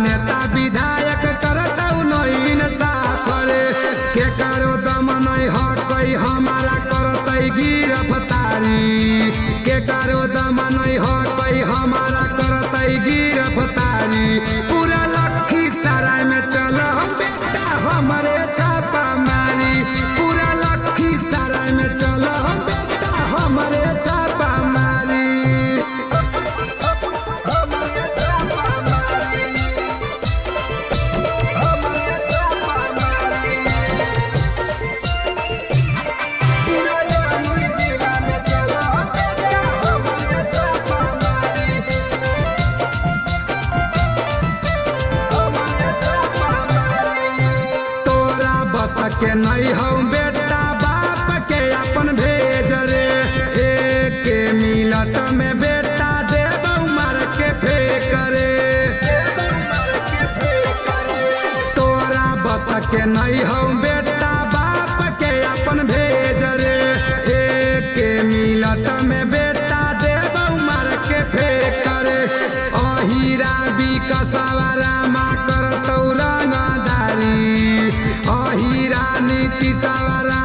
नेता विधायक करतौ नहीं साफरे के करो दम नहीं हकई हमारा करतै गिरफ्तारी के करो दम नहीं हकई हमारा करतै गिरफ्तारी पूरा लखीसराय में चलो बेटा हमारे छापा मारी पूरा लखीसराय में चलो बेटा हमारे छापा मारी के नहीं हो बेटा बाप के अपन भेज रे एक मिलत में बेटा देबौ मार के फेंक रे तोरा बस के नहीं हो बेटा बाप के अपन भेज रे एक मिलत में बेटा देबौ मार के फेंक रे अहिरा विकसवा रामा करतौ रंगदारी अहिरा नीति सवारा